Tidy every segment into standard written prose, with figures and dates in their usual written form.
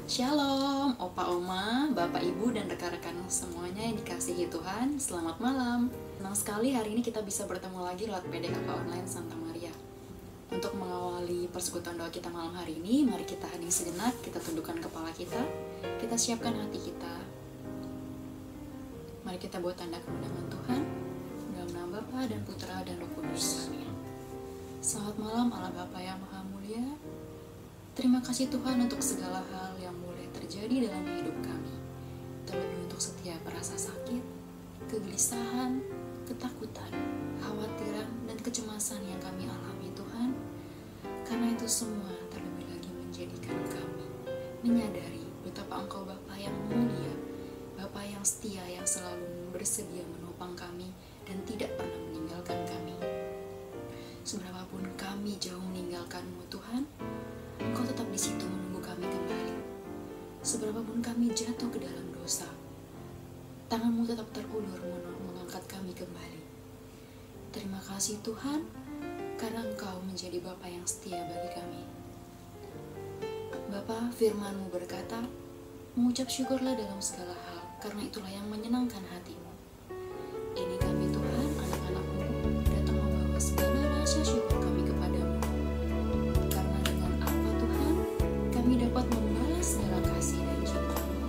Shalom, Opa Oma, Bapak Ibu dan rekan-rekan semuanya yang dikasihi Tuhan. Selamat malam. Senang sekali hari ini kita bisa bertemu lagi lewat PDKK Online Santa Maria. Untuk mengawali persekutuan doa kita malam hari ini, mari kita hening sejenak, kita tundukkan kepala kita siapkan hati kita. Mari kita buat tanda kemenangan Tuhan dalam nama Bapa dan Putra dan Roh Kudus. Amin. Selamat malam Allah Bapa yang Maha Mulia. Terima kasih Tuhan untuk segala hal yang boleh terjadi dalam hidup kami. Terlebih untuk setiap rasa sakit, kegelisahan, ketakutan, khawatiran, dan kecemasan yang kami alami Tuhan. Karena itu semua terlebih lagi menjadikan kami menyadari betapa Engkau Bapa yang mulia, Bapa yang setia yang selalu bersedia menopang kami dan tidak pernah meninggalkan kami. Seberapapun kami jauh meninggalkan-Mu Tuhan, Engkau tetap di situ menunggu kami kembali. Seberapapun kami jatuh ke dalam dosa, tangan-Mu tetap terulur mengangkat kami kembali. Terima kasih Tuhan, karena Engkau menjadi Bapa yang setia bagi kami. Bapa, firman-Mu berkata, mengucap syukurlah dalam segala hal, karena itulah yang menyenangkan hati-Mu. Ini kami Tuhan, anak-anak-Mu, datang membawa segala rasa syukur kami kepadamu. Karena dengan apa Tuhan, kami dapat membalas segala kasih dan cinta-Mu,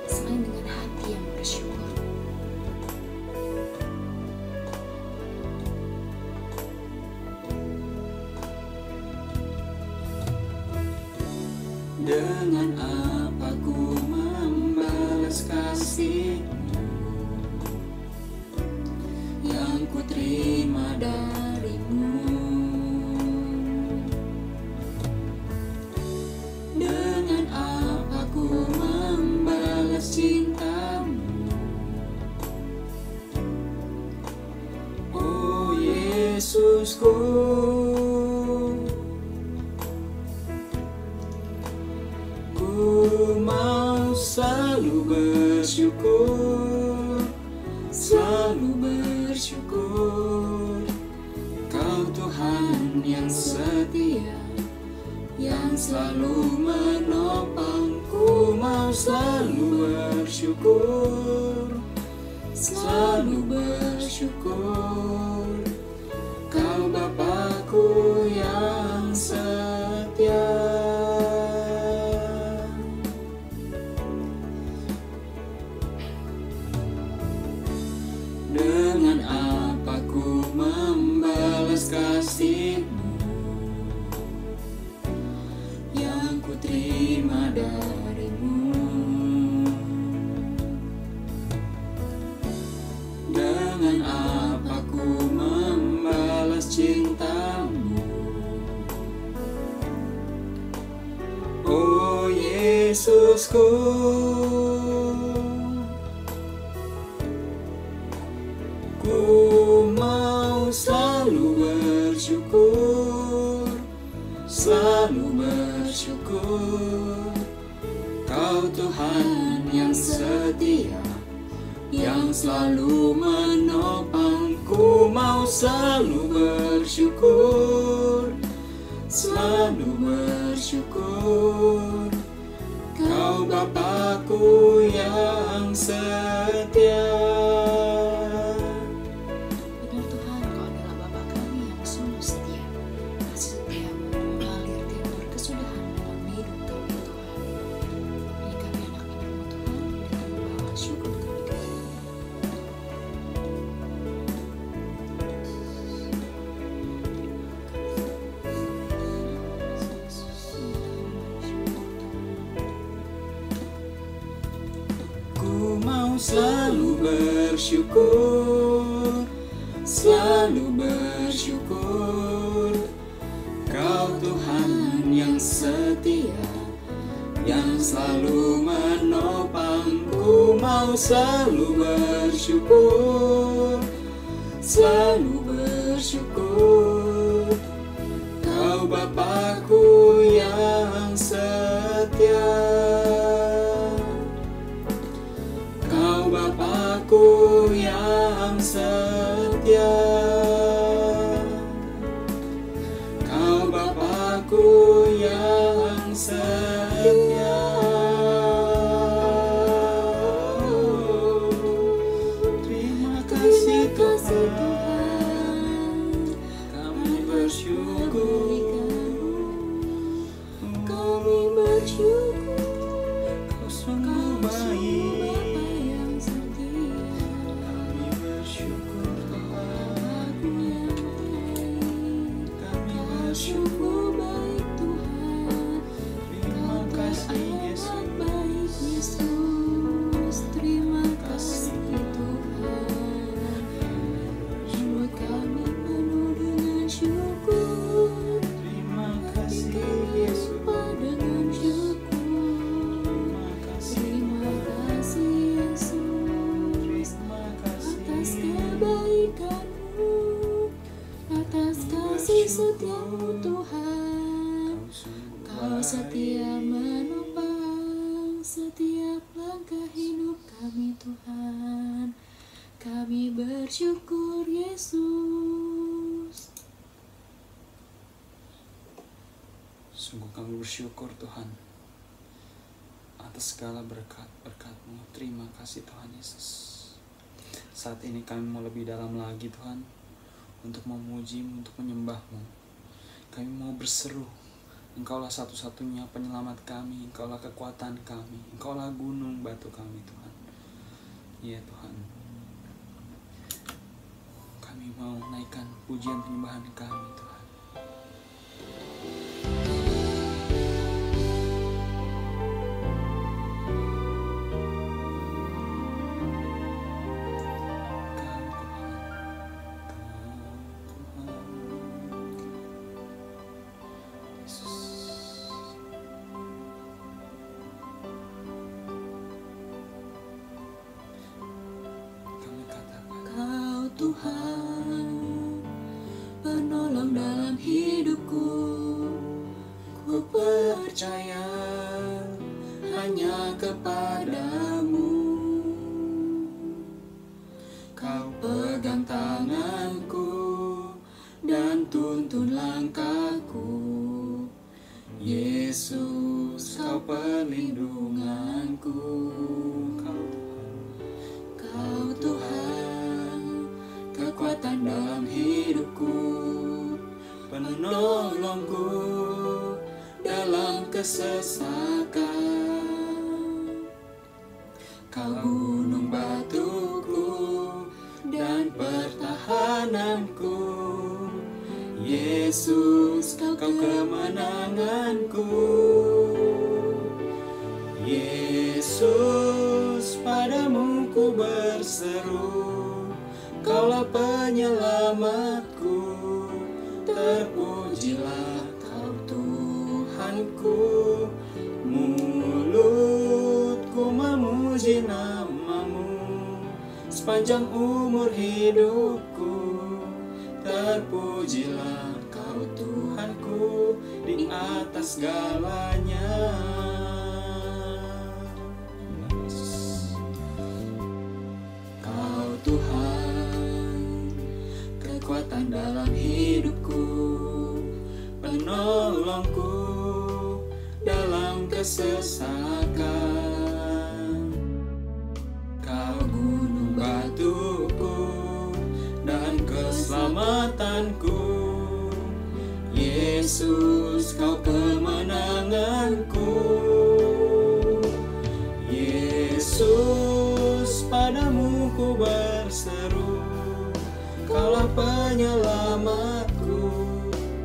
selain dengan hati yang bersyukur. Dengan apa ku membalas kasih-Mu yang ku terima dari-Mu? Dengan apa ku membalas cinta-Mu? Oh Yesusku, mau selalu bersyukur, selalu bersyukur. Kau Tuhan yang setia, yang selalu menopangku. Mau selalu bersyukur, selalu bersyukur. Kau Bapakku yang setia. Dengan apa ku membalas kasih-Mu yang ku terima dari-Mu? Dengan apa ku membalas cinta-Mu? Oh Yesusku, ku mau selalu bersyukur, selalu bersyukur. Kau Tuhan yang setia, yang selalu menopangku. Mau selalu bersyukur, selalu bersyukur. Kau Bapakku yang setia. Selalu bersyukur, selalu bersyukur. Kau Tuhan yang setia, yang selalu menopangku. Mau selalu bersyukur, selalu bersyukur. Kau Bapakku yang setia. Bapakku yang setia, Kau Bapakku yang setia. kasih setiamu Tuhan. Kau setia menopang setiap langkah hidup kami Tuhan. Kami bersyukur Yesus. Sungguh kami bersyukur Tuhan atas segala berkat-berkat-Mu. Terima kasih Tuhan Yesus. Saat ini kami mau lebih dalam lagi Tuhan, untuk memuji-Mu, untuk menyembah-Mu. Kami mau berseru, Engkaulah satu-satunya penyelamat kami, Engkaulah kekuatan kami, Engkaulah gunung batu kami Tuhan. Ya Tuhan, kami mau naikkan pujian penyembahan kami Tuhan. Tuhan, penolong dalam hidupku, ku percaya hanya kepadamu. Kau pegang tanganku dan tuntun langkahku, Yesus, Kau perlindunganku. Kau Tuhan, kekuatan dalam hidupku, penolongku dalam kesesakan. Kau gunung batuku dan pertahananku, Yesus, Kau kemenanganku. Yesus, padamu ku berseru, Kaulah penyelamatku. Terpujilah Kau Tuhanku, mulutku memuji nama-Mu sepanjang umur hidupku. Terpujilah Kau Tuhanku di atas segalanya. Kau Tuhan, kekuatan dalam hidupku, penolongku dalam kesesakan. Kau gunung batuku dan keselamatanku, Yesus, Kau kemenanganku. Yesus, padamu ku berseru, Kaulah penyelamatku.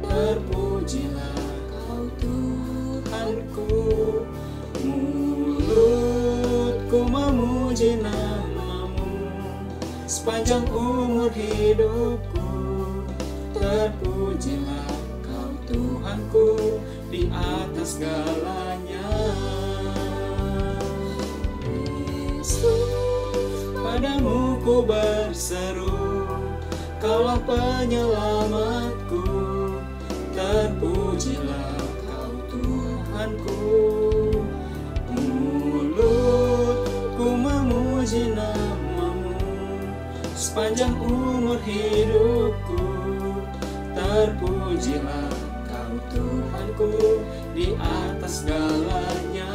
Terpujilah Kau Tuhanku, mulutku memuji nama-Mu sepanjang umur hidupku. Terpujilah Kau Tuhanku di atas segalanya. Yesus, padamu ku berseru, Kaulah penyelamatku. Terpujilah Kau Tuhanku, mulutku memuji nama-Mu sepanjang umur hidupku. Terpujilah Kau Tuhanku di atas segalanya.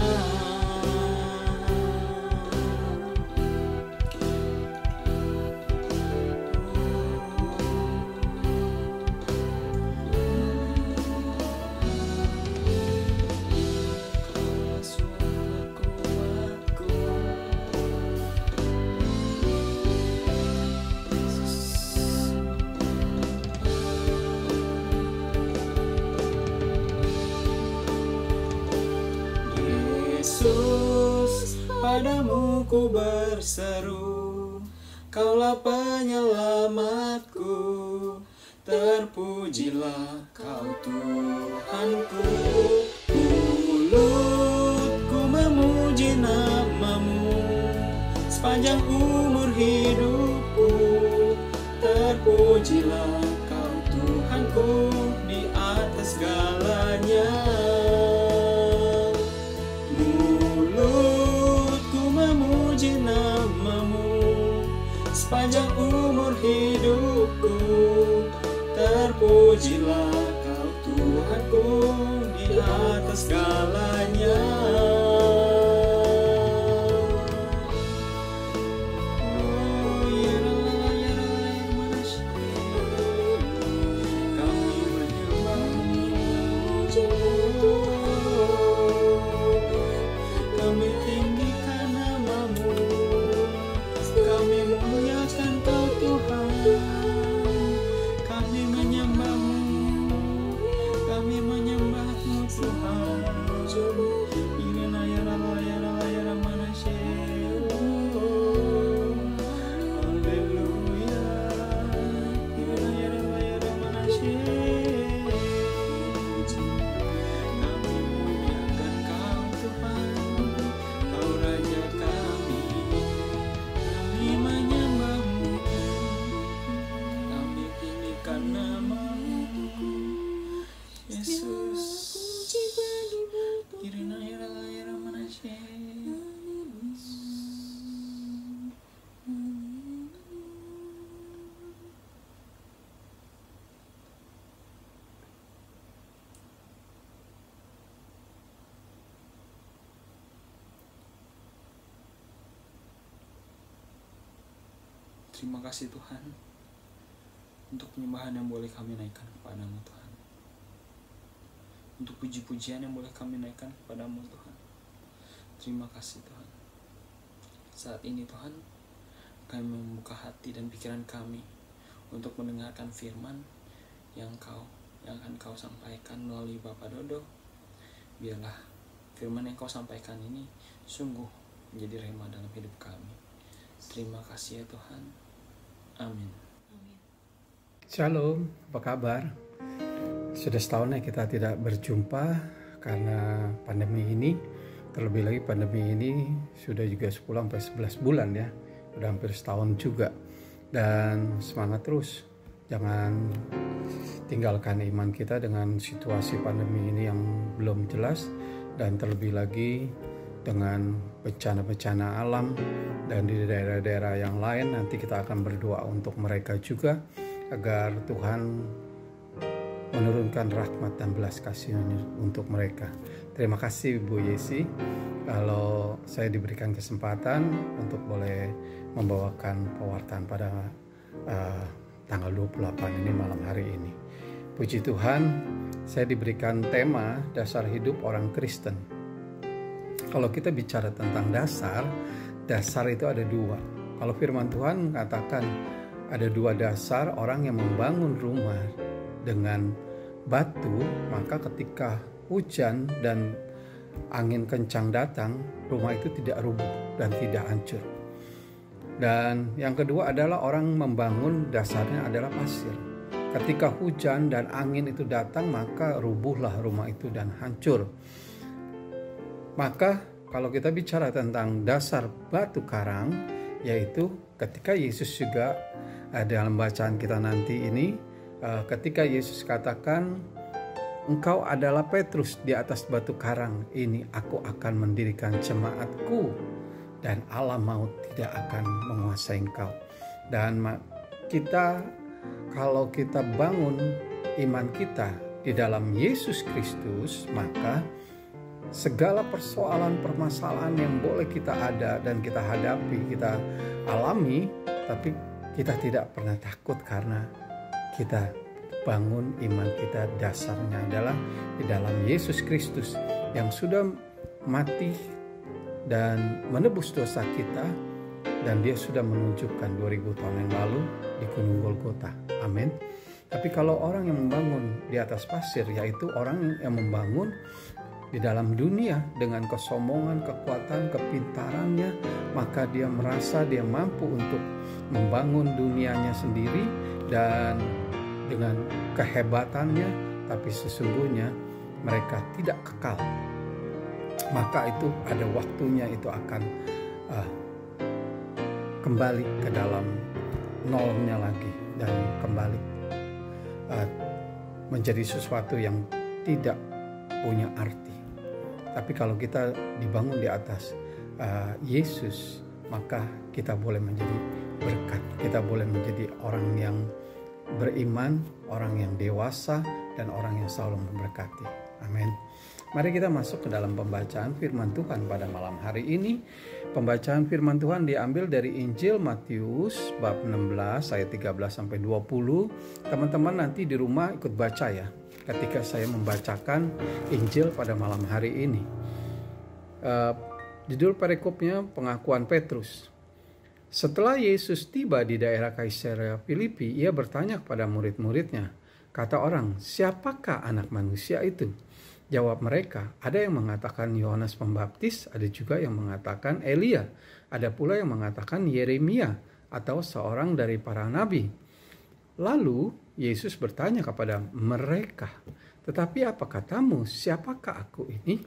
Yesus, padamu ku berseru, Kaulah penyelamatku. Terpujilah Kau Tuhanku, mulutku memuji nama-Mu sepanjang umur hidupku. Terpujilah Kau Tuhanku atas segalanya. Mulutku memuji nama-Mu sepanjang umur hidupku. Terpujilah Kau Tuhanku di atas segalanya. Terima kasih Tuhan untuk penyembahan yang boleh kami naikkan kepadamu Tuhan, untuk puji-pujian yang boleh kami naikkan kepadamu Tuhan. Terima kasih Tuhan. Saat ini Tuhan, kami membuka hati dan pikiran kami untuk mendengarkan firman yang akan Kau sampaikan melalui Bapak Dodo. Biarlah firman yang Kau sampaikan ini sungguh menjadi rema dalam hidup kami. Terima kasih ya Tuhan. Amin. Shalom, apa kabar? Sudah setahunnya kita tidak berjumpa karena pandemi ini. Terlebih lagi pandemi ini sudah juga 10-11 bulan ya. Udah hampir setahun juga. Dan semangat terus. Jangan tinggalkan iman kita dengan situasi pandemi ini yang belum jelas. Dan terlebih lagi dengan bencana-bencana alam dan di daerah-daerah yang lain. Nanti kita akan berdoa untuk mereka juga agar Tuhan menurunkan rahmat dan belas kasih-Nya untuk mereka. Terima kasih Bu Yesi kalau saya diberikan kesempatan untuk boleh membawakan pewartaan pada tanggal 28 ini malam hari ini. Puji Tuhan, saya diberikan tema dasar hidup orang Kristen. Kalau kita bicara tentang dasar itu ada dua. Kalau firman Tuhan mengatakan ada dua dasar orang yang membangun rumah dengan batu, maka ketika hujan dan angin kencang datang, rumah itu tidak rubuh dan tidak hancur. Dan yang kedua adalah orang membangun dasarnya adalah pasir. Ketika hujan dan angin itu datang, maka rubuhlah rumah itu dan hancur. Maka kalau kita bicara tentang dasar batu karang, yaitu ketika Yesus juga dalam bacaan kita nanti ini, ketika Yesus katakan, engkau adalah Petrus, di atas batu karang ini aku akan mendirikan jemaatku dan alam maut tidak akan menguasai engkau. Dan kita kalau kita bangun iman kita di dalam Yesus Kristus, maka segala persoalan permasalahan yang boleh kita ada dan kita hadapi, kita alami, tapi kita tidak pernah takut karena kita bangun iman kita dasarnya adalah di dalam Yesus Kristus yang sudah mati dan menebus dosa kita, dan Dia sudah menunjukkan 2000 tahun yang lalu di Gunung Golgota. Amin. Tapi kalau orang yang membangun di atas pasir, yaitu orang yang membangun di dalam dunia dengan kesombongan, kekuatan, kepintarannya, maka dia merasa dia mampu untuk membangun dunianya sendiri dan dengan kehebatannya, tapi sesungguhnya mereka tidak kekal. Maka itu ada waktunya itu akan kembali ke dalam nolnya lagi dan kembali menjadi sesuatu yang tidak punya arti. Tapi kalau kita dibangun di atas Yesus, maka kita boleh menjadi berkat. Kita boleh menjadi orang yang beriman, orang yang dewasa, dan orang yang selalu memberkati. Amin. Mari kita masuk ke dalam pembacaan firman Tuhan pada malam hari ini. Pembacaan firman Tuhan diambil dari Injil Matius bab 16 ayat 13 sampai 20. Teman-teman nanti di rumah ikut baca ya, ketika saya membacakan Injil pada malam hari ini. Judul perikopnya pengakuan Petrus. Setelah Yesus tiba di daerah Kaisarea Filipi, ia bertanya kepada murid-muridnya, kata orang, siapakah anak manusia itu? Jawab mereka, ada yang mengatakan Yohanes Pembaptis, ada juga yang mengatakan Elia, ada pula yang mengatakan Yeremia atau seorang dari para nabi. Lalu Yesus bertanya kepada mereka, tetapi apa katamu, siapakah aku ini?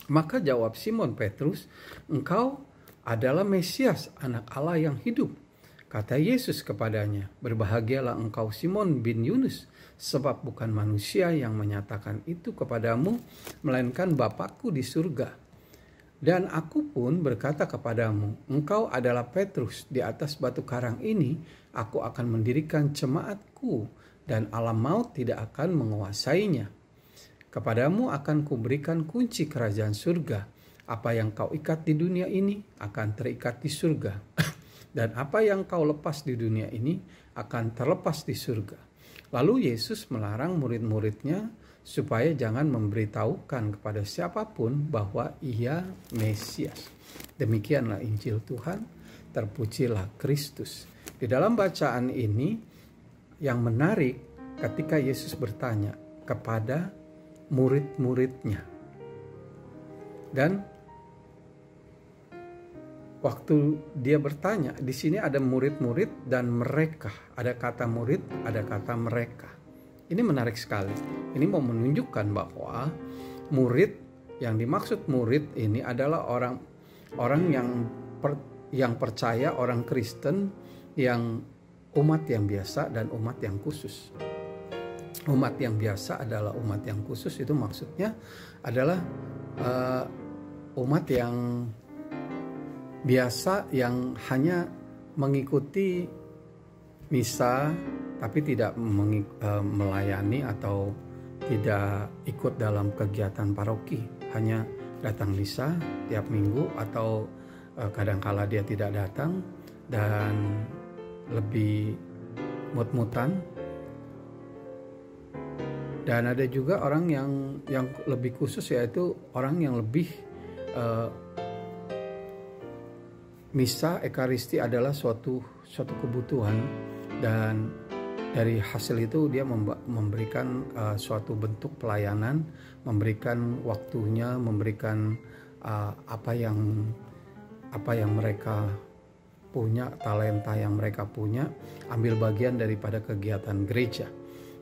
Maka jawab Simon Petrus, engkau adalah Mesias, anak Allah yang hidup. Kata Yesus kepadanya, berbahagialah engkau Simon bin Yunus, sebab bukan manusia yang menyatakan itu kepadamu, melainkan Bapakku di surga. Dan aku pun berkata kepadamu, engkau adalah Petrus, di atas batu karang ini, aku akan mendirikan jemaatku, dan alam maut tidak akan menguasainya. Kepadamu akan kuberikan kunci kerajaan surga. Apa yang kau ikat di dunia ini akan terikat di surga. Dan apa yang kau lepas di dunia ini akan terlepas di surga. Lalu Yesus melarang murid-muridnya supaya jangan memberitahukan kepada siapapun bahwa ia Mesias. Demikianlah Injil Tuhan, terpujilah Kristus. Di dalam bacaan ini yang menarik ketika Yesus bertanya kepada murid-muridnya. Dan waktu dia bertanya, di sini ada murid-murid dan mereka. Ada kata murid, ada kata mereka. Ini menarik sekali. Ini mau menunjukkan bahwa murid, yang dimaksud murid ini adalah orang yang percaya, orang Kristen, yang umat yang biasa dan umat yang khusus. Umat yang biasa adalah umat yang khusus, itu maksudnya adalah umat yang biasa yang hanya mengikuti misa tapi tidak melayani atau tidak ikut dalam kegiatan paroki, hanya datang misa tiap minggu atau kadangkala dia tidak datang dan lebih mut-mutan. Dan ada juga orang yang lebih khusus, yaitu orang yang lebih misa ekaristi adalah suatu kebutuhan, dan dari hasil itu dia memberikan suatu bentuk pelayanan, memberikan waktunya, memberikan apa yang mereka punya, talenta yang mereka punya, ambil bagian daripada kegiatan gereja.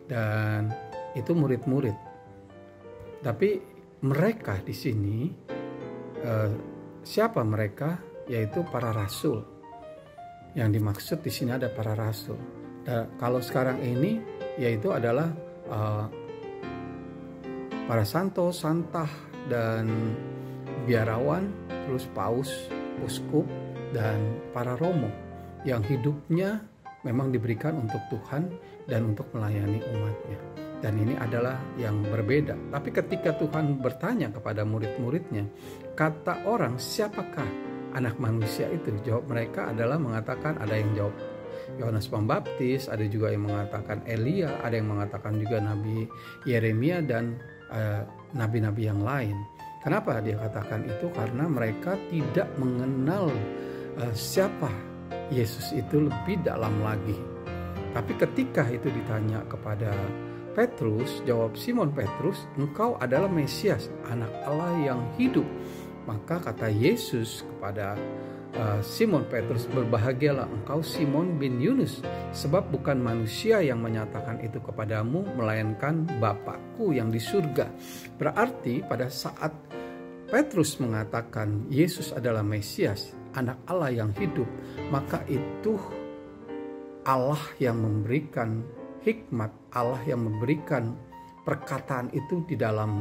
Dan itu murid-murid. Tapi mereka di sini, siapa mereka? Yaitu para rasul. Yang dimaksud di sini ada para rasul. Dan kalau sekarang ini, yaitu adalah para santo, santah, dan biarawan, terus paus, uskup, dan para romo yang hidupnya memang diberikan untuk Tuhan dan untuk melayani umatnya. Dan ini adalah yang berbeda. Tapi ketika Tuhan bertanya kepada murid-muridnya, kata orang, siapakah anak manusia itu? Jawab mereka adalah mengatakan, ada yang jawab Yohanes Pembaptis, ada juga yang mengatakan Elia, ada yang mengatakan juga Nabi Yeremia dan nabi-nabi yang lain. Kenapa dia katakan itu? Karena mereka tidak mengenal siapa Yesus itu lebih dalam lagi. Tapi ketika itu ditanya kepada Petrus, jawab Simon Petrus, engkau adalah Mesias, anak Allah yang hidup. Maka kata Yesus kepada Simon Petrus, berbahagialah engkau Simon bin Yunus, sebab bukan manusia yang menyatakan itu kepadamu, melainkan Bapakku yang di surga. Berarti pada saat Petrus mengatakan Yesus adalah Mesias, anak Allah yang hidup, maka itu Allah yang memberikan hikmat, Allah yang memberikan perkataan itu di dalam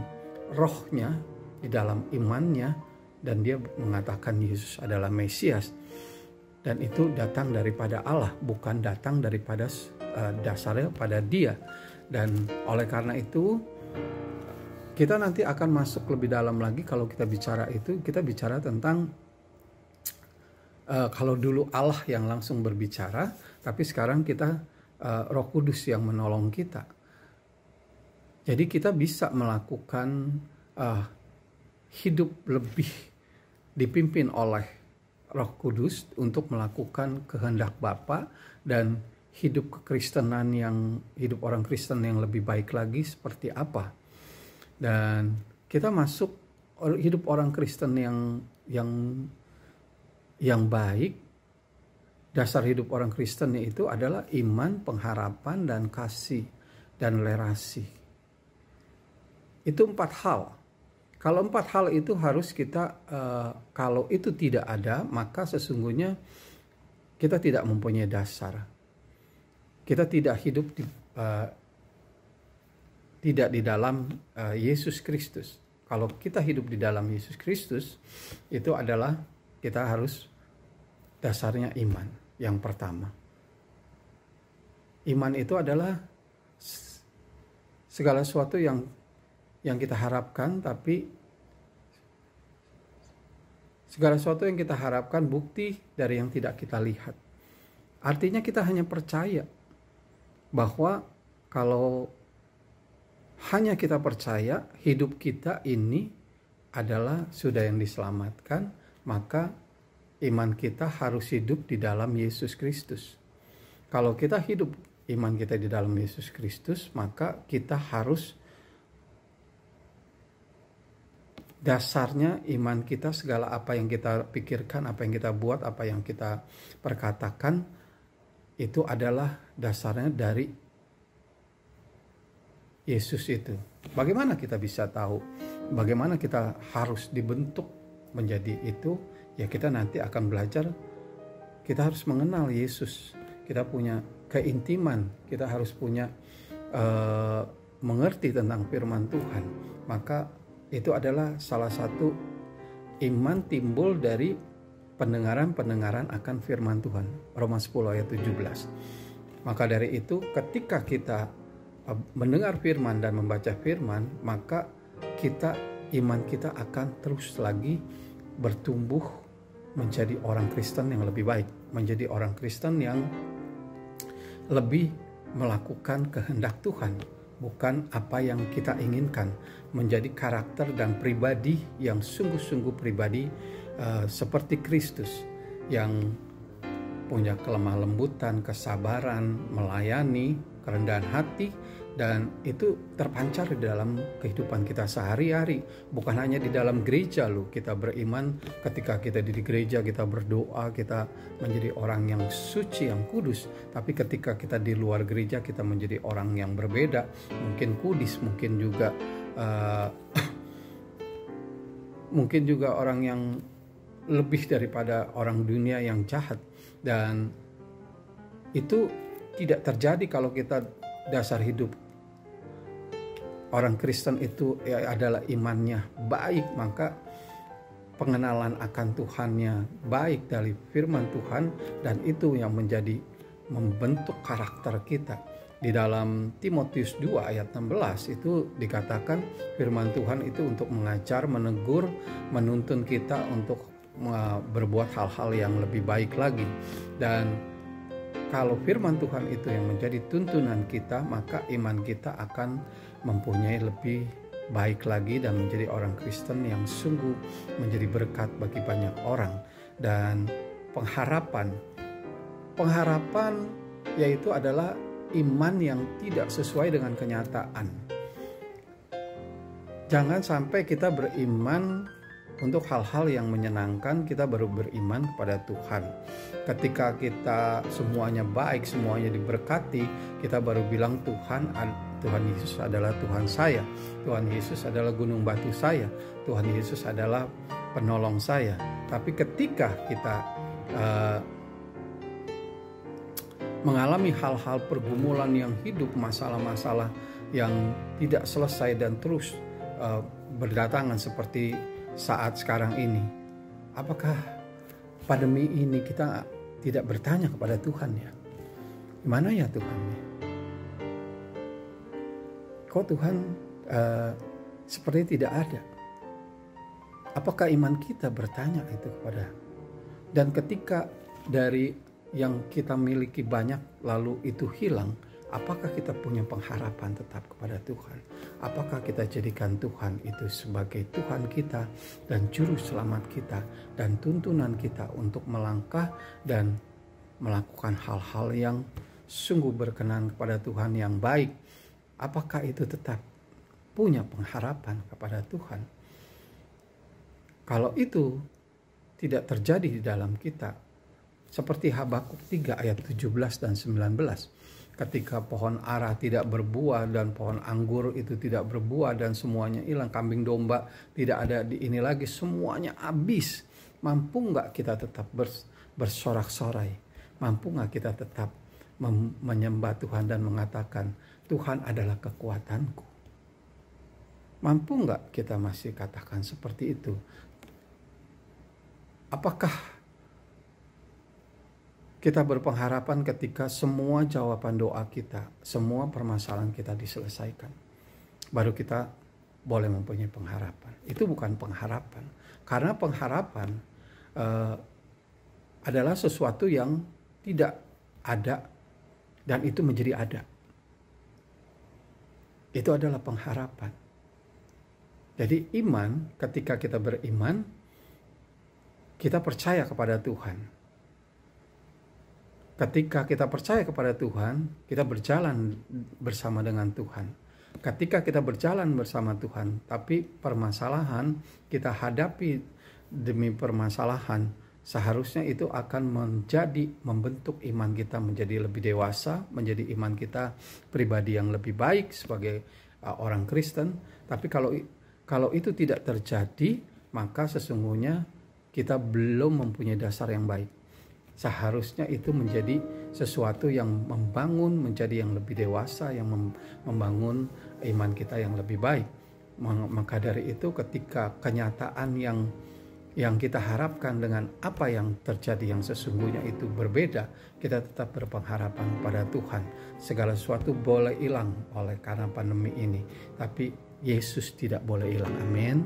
rohnya, di dalam imannya, dan dia mengatakan Yesus adalah Mesias. Dan itu datang daripada Allah, bukan datang daripada dasarnya pada dia. Dan oleh karena itu kita nanti akan masuk lebih dalam lagi. Kalau kita bicara itu, kita bicara tentang kalau dulu Allah yang langsung berbicara, tapi sekarang kita Roh Kudus yang menolong kita. Jadi kita bisa melakukan hidup lebih dipimpin oleh Roh Kudus untuk melakukan kehendak Bapa, dan hidup kekristenan hidup orang Kristen yang lebih baik lagi seperti apa. Dan kita masuk hidup orang Kristen yang baik. Dasar hidup orang Kristen itu adalah iman, pengharapan, dan kasih, dan lerasi. Itu 4 hal. Kalau 4 hal itu harus kita, kalau itu tidak ada, maka sesungguhnya kita tidak mempunyai dasar. Kita tidak hidup tidak di dalam Yesus Kristus. Kalau kita hidup di dalam Yesus Kristus, itu adalah kita harus dasarnya iman yang pertama. Iman itu adalah segala sesuatu yang kita harapkan, tapi segala sesuatu yang kita harapkan bukti dari yang tidak kita lihat. Artinya kita hanya percaya bahwa kalau hanya kita percaya hidup kita ini adalah sudah yang diselamatkan, maka iman kita harus hidup di dalam Yesus Kristus. Kalau kita hidup iman kita di dalam Yesus Kristus, maka kita harus dasarnya iman kita, segala apa yang kita pikirkan, apa yang kita buat, apa yang kita perkatakan, itu adalah dasarnya dari Yesus itu. Bagaimana kita bisa tahu? Bagaimana kita harus dibentuk menjadi itu? Ya kita nanti akan belajar. Kita harus mengenal Yesus. Kita punya keintiman. Kita harus punya mengerti tentang firman Tuhan. Maka itu adalah salah satu iman timbul dari pendengaran akan firman Tuhan. Roma 10 ayat 17. Maka dari itu ketika kita mendengar firman dan membaca firman, maka iman kita akan terus lagi bertumbuh menjadi orang Kristen yang lebih baik, menjadi orang Kristen yang lebih melakukan kehendak Tuhan, bukan apa yang kita inginkan, menjadi karakter dan pribadi yang sungguh-sungguh pribadi seperti Kristus, yang punya kelemah lembutan, kesabaran, melayani, kerendahan hati, dan itu terpancar di dalam kehidupan kita sehari-hari. Bukan hanya di dalam gereja loh kita beriman, ketika kita di gereja kita berdoa, kita menjadi orang yang suci, yang kudus. Tapi ketika kita di luar gereja kita menjadi orang yang berbeda, mungkin kudis, mungkin juga orang yang lebih daripada orang dunia yang jahat. Dan itu tidak terjadi kalau kita dasar hidup orang Kristen itu adalah imannya baik, maka pengenalan akan Tuhannya baik dari firman Tuhan, dan itu yang membentuk karakter kita. Di dalam Timotius 2 ayat 16 itu dikatakan firman Tuhan itu untuk mengajar, menegur, menuntun kita untuk berbuat hal-hal yang lebih baik lagi. Dan kalau firman Tuhan itu yang menjadi tuntunan kita, maka iman kita akan mempunyai lebih baik lagi dan menjadi orang Kristen yang sungguh menjadi berkat bagi banyak orang. Dan pengharapan yaitu adalah iman yang tidak sesuai dengan kenyataan. Jangan sampai kita beriman untuk hal-hal yang menyenangkan, kita baru beriman kepada Tuhan. Ketika kita semuanya baik, semuanya diberkati, kita baru bilang Tuhan Yesus adalah Tuhan saya. Tuhan Yesus adalah gunung batu saya. Tuhan Yesus adalah penolong saya. Tapi ketika kita mengalami hal-hal pergumulan yang hidup, masalah-masalah yang tidak selesai dan terus berdatangan seperti saat sekarang ini, apakah pandemi ini kita tidak bertanya kepada Tuhan ya? Gimana ya Tuhan? Kok Tuhan seperti tidak ada? Apakah iman kita bertanya itu kepada? Dan ketika dari yang kita miliki banyak lalu itu hilang, apakah kita punya pengharapan tetap kepada Tuhan? Apakah kita jadikan Tuhan itu sebagai Tuhan kita dan juru selamat kita dan tuntunan kita untuk melangkah dan melakukan hal-hal yang sungguh berkenan kepada Tuhan yang baik? Apakah itu tetap punya pengharapan kepada Tuhan? Kalau itu tidak terjadi di dalam kita, seperti Habakuk 3 ayat 17 dan 19, ketika pohon ara tidak berbuah dan pohon anggur itu tidak berbuah dan semuanya hilang, kambing domba tidak ada di ini lagi, semuanya habis. Mampu nggak kita tetap bersorak-sorai? Mampu nggak kita tetap menyembah Tuhan dan mengatakan Tuhan adalah kekuatanku? Mampu nggak kita masih katakan seperti itu? Apakah kita berpengharapan ketika semua jawaban doa kita, semua permasalahan kita diselesaikan, baru kita boleh mempunyai pengharapan? Itu bukan pengharapan, karena pengharapan adalah sesuatu yang tidak ada dan itu menjadi ada. Itu adalah pengharapan. Jadi iman, ketika kita beriman, kita percaya kepada Tuhan. Ketika kita percaya kepada Tuhan, kita berjalan bersama dengan Tuhan. Ketika kita berjalan bersama Tuhan, tapi permasalahan kita hadapi demi permasalahan, seharusnya itu akan membentuk iman kita menjadi lebih dewasa, menjadi iman kita pribadi yang lebih baik sebagai orang Kristen. Tapi kalau itu tidak terjadi, maka sesungguhnya kita belum mempunyai dasar yang baik. Seharusnya itu menjadi sesuatu yang membangun menjadi yang lebih dewasa, yang membangun iman kita yang lebih baik. Maka dari itu ketika kenyataan yang kita harapkan dengan apa yang terjadi yang sesungguhnya itu berbeda, kita tetap berpengharapan pada Tuhan. Segala sesuatu boleh hilang oleh karena pandemi ini, tapi Yesus tidak boleh hilang. Amin.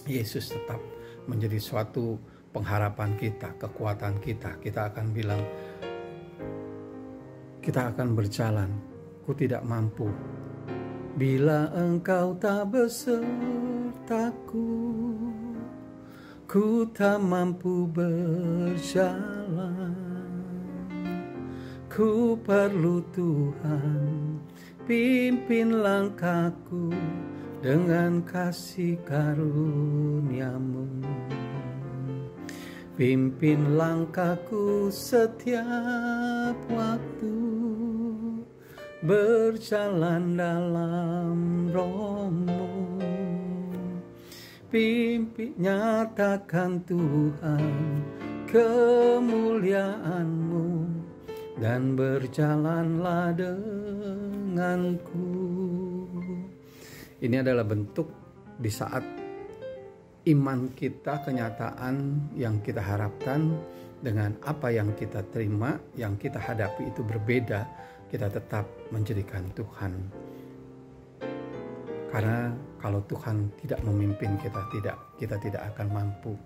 Yesus tetap menjadi suatu pengharapan kita, kekuatan kita. Kita akan bilang, kita akan berjalan, ku tidak mampu bila engkau tak besertaku, ku tak mampu berjalan, ku perlu Tuhan, pimpin langkahku dengan kasih karunia-Mu. Pimpin langkahku setiap waktu, berjalan dalam Roh-Mu. Pimpin, nyatakan Tuhan kemuliaan-Mu, dan berjalanlah denganku. Ini adalah bentuk di saat iman kita, kenyataan yang kita harapkan dengan apa yang kita terima, yang kita hadapi itu berbeda. Kita tetap menjadikan Tuhan. Karena kalau Tuhan tidak memimpin kita tidak akan mampu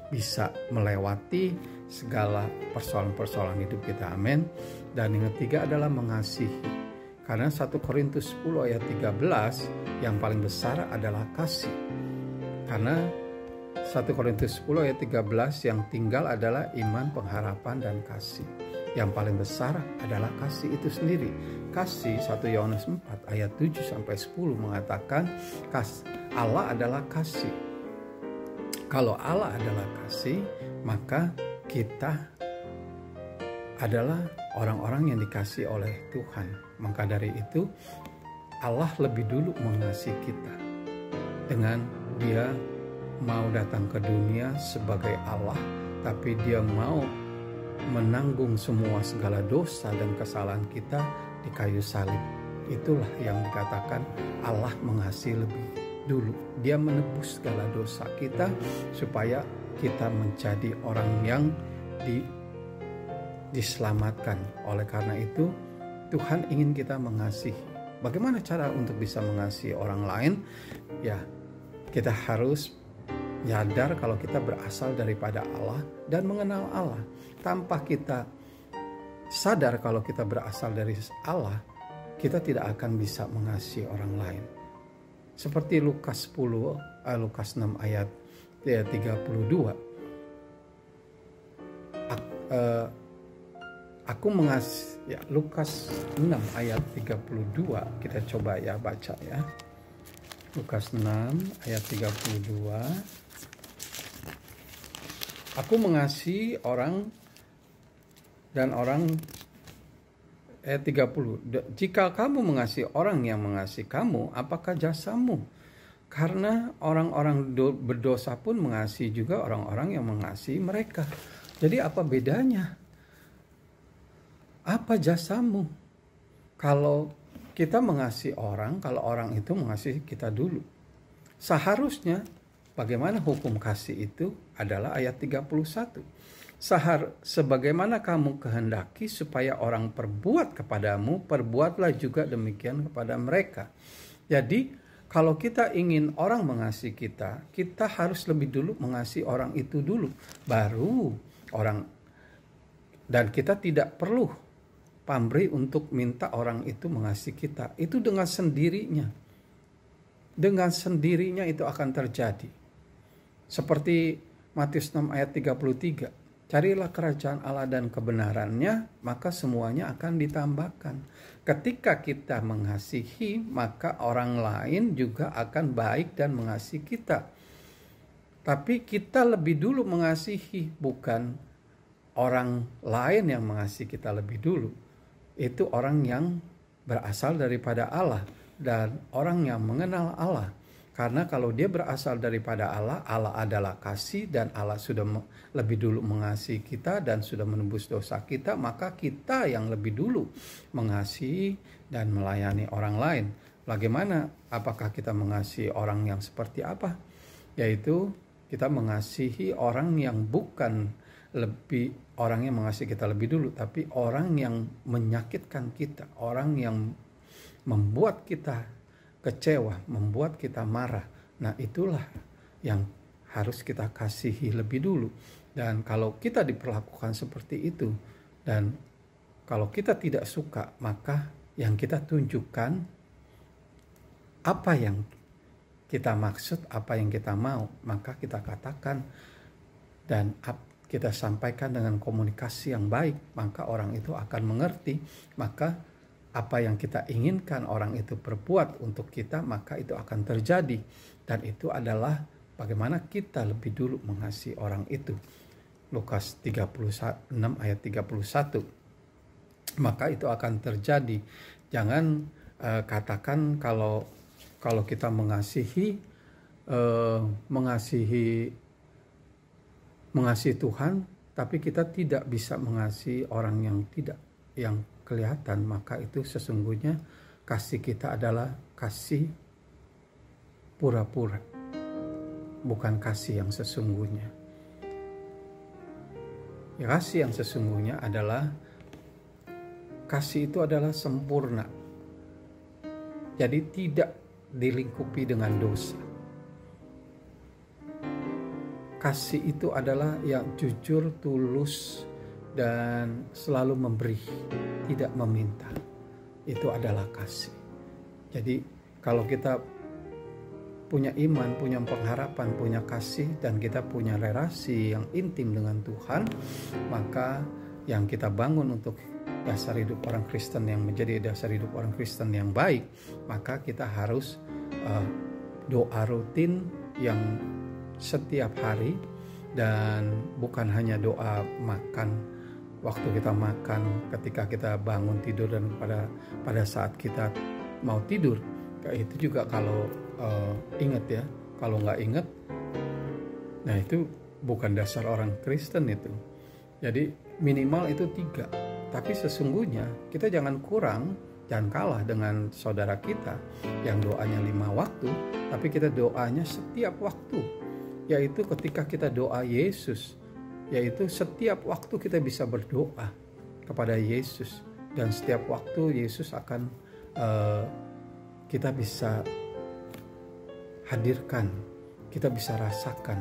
bisa melewati segala persoalan-persoalan hidup kita. Amin. Dan yang ketiga adalah mengasihi. Karena 1 Korintus 10 ayat 13 yang paling besar adalah kasih. Karena 1 Korintus 10 ayat 13 yang tinggal adalah iman, pengharapan, dan kasih. Yang paling besar adalah kasih itu sendiri. Kasih 1 Yohanes 4 ayat 7-10 mengatakan Allah adalah kasih. Kalau Allah adalah kasih, maka kita adalah orang-orang yang dikasihi oleh Tuhan. Maka dari itu Allah lebih dulu mengasihi kita dengan Dia mau datang ke dunia sebagai Allah, tapi Dia mau menanggung semua segala dosa dan kesalahan kita di kayu salib. itulah yang dikatakan Allah mengasihi lebih dulu. Dia menebus segala dosa kita supaya kita menjadi orang yang diselamatkan. Oleh karena itu Tuhan ingin kita mengasihi. Bagaimana cara untuk bisa mengasihi orang lain? Ya, kita harus nyadar kalau kita berasal daripada Allah dan mengenal Allah. Tanpa kita sadar kalau kita berasal dari Allah, kita tidak akan bisa mengasihi orang lain. Seperti Lukas 6 ayat 32. Aku mengasihi, ya, Lukas 6 ayat 32, kita coba ya baca ya. Lukas 6 ayat 32. Aku mengasihi orang dan orang, ayat 30. Jika kamu mengasihi orang yang mengasihi kamu, apakah jasamu? Karena orang-orang berdosa pun mengasihi juga orang-orang yang mengasihi mereka. Jadi apa bedanya? Apa jasamu? Kalau kita mengasihi orang, kalau orang itu mengasihi kita dulu. Seharusnya bagaimana hukum kasih itu adalah ayat 31. Sebagaimana kamu kehendaki supaya orang perbuat kepadamu, perbuatlah juga demikian kepada mereka. Jadi kalau kita ingin orang mengasihi kita, kita harus lebih dulu mengasihi orang itu dulu. Baru orang, dan kita tidak perlu pamrih untuk minta orang itu mengasihi kita. Itu dengan sendirinya. Dengan sendirinya itu akan terjadi. Seperti Matius 6 ayat 33. Carilah kerajaan Allah dan kebenarannya, maka semuanya akan ditambahkan. Ketika kita mengasihi, maka orang lain juga akan baik dan mengasihi kita. Tapi kita lebih dulu mengasihi, bukan orang lain yang mengasihi kita lebih dulu. Itu orang yang berasal daripada Allah dan orang yang mengenal Allah. Karena kalau dia berasal daripada Allah, Allah adalah kasih dan Allah sudah lebih dulu mengasihi kita dan sudah menembus dosa kita, maka kita yang lebih dulu mengasihi dan melayani orang lain. Bagaimana? Apakah kita mengasihi orang yang seperti apa? Yaitu kita mengasihi orang yang bukan orang yang mengasihi kita lebih dulu, tapi orang yang menyakitkan kita, orang yang membuat kita kecewa, membuat kita marah. Nah, itulah yang harus kita kasihi lebih dulu. Dan kalau kita diperlakukan seperti itu, dan kalau kita tidak suka, maka yang kita tunjukkan apa yang kita maksud, apa yang kita mau, maka kita katakan dan kita sampaikan dengan komunikasi yang baik, maka orang itu akan mengerti. Maka apa yang kita inginkan orang itu perbuat untuk kita, maka itu akan terjadi. Dan itu adalah bagaimana kita lebih dulu mengasihi orang itu. Lukas 36 ayat 31. Maka itu akan terjadi. Jangan katakan kalau kita mengasihi Tuhan, tapi kita tidak bisa mengasihi orang yang kelihatan, maka itu sesungguhnya kasih kita adalah kasih pura-pura, bukan kasih yang sesungguhnya. Ya, kasih yang sesungguhnya adalah kasih itu adalah sempurna, jadi tidak dilingkupi dengan dosa. Kasih itu adalah yang jujur, tulus, dan selalu memberi, tidak meminta. Itu adalah kasih. Jadi kalau kita punya iman, punya pengharapan, punya kasih, dan kita punya relasi yang intim dengan Tuhan, maka yang kita bangun untuk dasar hidup orang Kristen yang menjadi dasar hidup orang Kristen yang baik, maka kita harus doa rutin yang setiap hari, dan bukan hanya doa makan. Waktu kita makan, ketika kita bangun tidur, dan pada saat kita mau tidur. Itu juga kalau ingat ya. Kalau nggak ingat, nah itu bukan dasar orang Kristen itu. Jadi minimal itu 3. Tapi sesungguhnya kita jangan kurang jangan kalah dengan saudara kita yang doanya 5 waktu, tapi kita doanya setiap waktu. Yaitu ketika kita doa Yesus, yaitu setiap waktu kita bisa berdoa kepada Yesus. Dan setiap waktu Yesus akan kita bisa hadirkan, kita bisa rasakan